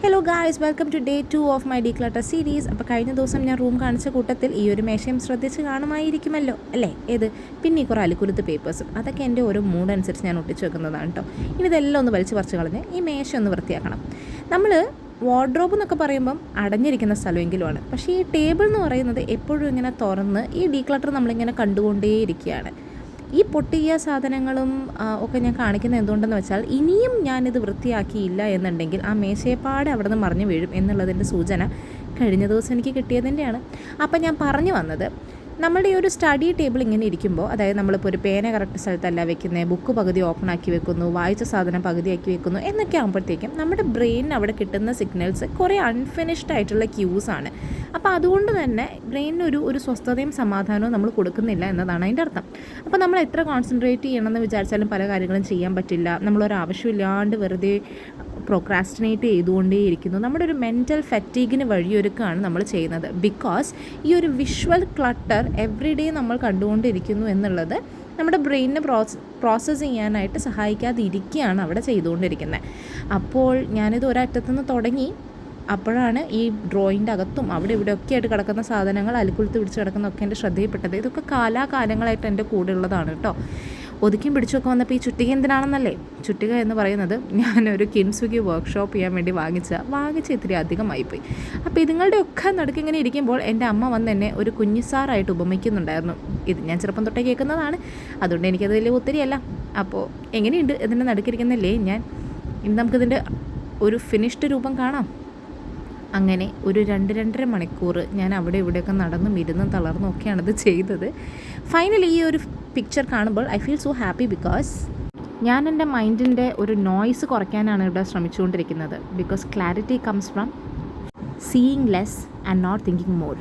Hello guys, welcome to day 2 of my declutter series. അപ്പോൾ കഴിഞ്ഞ ദിവസം ഞാൻ റൂം കാണിച്ച കൂട്ടത്തിൽ ഈ ഒരു മേശയും ശ്രദ്ധിച്ച് കാണുമായിരിക്കുമല്ലോ അല്ലേ? പിന്നെ കുറേ അലുക്കുരുത്ത് പേപ്പേഴ്സും അതൊക്കെ എൻ്റെ ഓരോ മൂഡ് അനുസരിച്ച് ഞാൻ ഒട്ടിച്ച് വെക്കുന്നതാണ് കേട്ടോ. ഇനി ഇതെല്ലാം ഒന്ന് വലിച്ച് പറിച്ച് കളഞ്ഞ് ഈ മേശ ഒന്ന് വൃത്തിയാക്കണം. നമ്മൾ വാർഡ്രോബ് എന്നൊക്കെ പറയുമ്പം അടഞ്ഞിരിക്കുന്ന സ്ഥലമെങ്കിലുമാണ്. പക്ഷേ ഈ ടേബിൾ എന്ന് പറയുന്നത് എപ്പോഴും ഇങ്ങനെ തുറന്ന് ഈ ഡീക്ലട്ടർ നമ്മളിങ്ങനെ കണ്ടുകൊണ്ടേയിരിക്കുകയാണ്. ഈ പൊട്ടിയ സാധനങ്ങളും ഒക്കെ ഞാൻ കാണിക്കുന്നത് എന്തുകൊണ്ടെന്ന് വെച്ചാൽ, ഇനിയും ഞാനിത് വൃത്തിയാക്കിയില്ല എന്നുണ്ടെങ്കിൽ ആ മേശയെപ്പാടെ അവിടെ നിന്ന് മറിഞ്ഞു വീഴും എന്നുള്ളതിൻ്റെ സൂചന കഴിഞ്ഞ ദിവസം എനിക്ക് കിട്ടിയതിൻ്റെയാണ്. അപ്പം ഞാൻ പറഞ്ഞു വന്നത്, നമ്മുടെ ഈ ഒരു സ്റ്റഡി ടേബിൾ ഇങ്ങനെ ഇരിക്കുമ്പോൾ, അതായത് നമ്മളിപ്പോൾ ഒരു പേന കറക്റ്റ് സ്ഥലത്തല്ല വെക്കുന്നത്, ബുക്ക് പകുതി ഓപ്പൺ ആക്കി വെക്കുന്നു, വായിച്ച സാധനം പകുതിയാക്കി വെക്കുന്നു എന്നൊക്കെ ആകുമ്പോഴത്തേക്കും നമ്മുടെ ബ്രെയിനിന് അവിടെ കിട്ടുന്ന സിഗ്നൽസ് കുറേ അൺഫിനിഷ്ഡ് ആയിട്ടുള്ള ക്യൂസാണ്. അപ്പോൾ അതുകൊണ്ട് തന്നെ ബ്രെയിനിന് ഒരു സ്വസ്ഥതയും സമാധാനവും നമ്മൾ കൊടുക്കുന്നില്ല എന്നതാണ് അതിൻ്റെ അർത്ഥം. അപ്പോൾ നമ്മൾ എത്ര കോൺസെൻട്രേറ്റ് ചെയ്യണമെന്ന് വിചാരിച്ചാലും പല കാര്യങ്ങളും ചെയ്യാൻ പറ്റില്ല. നമ്മളൊരാവശ്യമില്ലാണ്ട് വെറുതെ പ്രോക്രാസ്റ്റിനേറ്റ് ചെയ്തുകൊണ്ടേയിരിക്കുന്നു. നമ്മുടെ ഒരു മെൻറ്റൽ ഫറ്റീഗിന് വഴിയൊരുക്കുകയാണ് നമ്മൾ ചെയ്യുന്നത്. ബിക്കോസ് ഈ ഒരു വിഷ്വൽ ക്ലട്ടർ എവറി ഡേ നമ്മൾ കണ്ടുകൊണ്ടിരിക്കുന്നു എന്നുള്ളത് നമ്മുടെ ബ്രെയിനിനെ പ്രോസസ്സ് ചെയ്യാനായിട്ട് സഹായിക്കാതിരിക്കുകയാണ് അവിടെ ചെയ്തുകൊണ്ടിരിക്കുന്നത്. അപ്പോൾ ഞാനിത് ഒരറ്റത്തുനിന്ന് തുടങ്ങി, അപ്പോഴാണ് ഈ ഡ്രോയിൻ്റെ അകത്തും അവിടെ ഇവിടെയൊക്കെ ആയിട്ട് കിടക്കുന്ന സാധനങ്ങൾ അലുക്കുളുത്ത് പിടിച്ച് കിടക്കുന്നതൊക്കെ എൻ്റെ ശ്രദ്ധയിൽപ്പെട്ടത്. ഇതൊക്കെ കാലാകാലങ്ങളായിട്ട് എൻ്റെ കൂടെ ഉള്ളതാണ് കേട്ടോ. ഒതുക്കിയും പിടിച്ചൊക്കെ വന്നപ്പോൾ ഈ ചുറ്റിക എന്തിനാണെന്നല്ലേ? ചുറ്റിക എന്ന് പറയുന്നത് ഞാനൊരു കിൻസുഗി വർക്ക്ഷോപ്പ് ചെയ്യാൻ വേണ്ടി വാങ്ങിച്ച ഇത്തിരി അധികമായിപ്പോയി. അപ്പോൾ ഇതുങ്ങളുടെയൊക്കെ നടുക്കിങ്ങനെ ഇരിക്കുമ്പോൾ എൻ്റെ അമ്മ വന്ന് എന്നെ ഒരു കുഞ്ഞിസാറായിട്ട് ഉപമിക്കുന്നുണ്ടായിരുന്നു. ഇത് ഞാൻ ചെറുപ്പം തൊട്ടേ കേൾക്കുന്നതാണ്, അതുകൊണ്ട് എനിക്കത് വലിയ ഒത്തിരിയല്ല. അപ്പോൾ എങ്ങനെയുണ്ട് ഇതിൻ്റെ നടുക്കിരിക്കുന്നില്ലേ ഞാൻ? ഇന്ന് നമുക്കിതിൻ്റെ ഒരു ഫിനിഷ്ഡ് രൂപം കാണാം. അങ്ങനെ ഒരു 2-2.5 മണിക്കൂർ ഞാൻ അവിടെ ഇവിടെയൊക്കെ നടന്നും ഇരുന്നും തളർന്നും ഒക്കെയാണിത് ചെയ്തത്. ഫൈനലി ഈ ഒരു പിക്ചർ കാണുമ്പോൾ I feel so happy, because ഞാൻ എൻ്റെ മൈൻഡിൻ്റെ ഒരു നോയ്സ് കുറയ്ക്കാനാണ് ഇവിടെ ശ്രമിച്ചുകൊണ്ടിരിക്കുന്നത്. Because clarity comes from seeing less and not thinking more.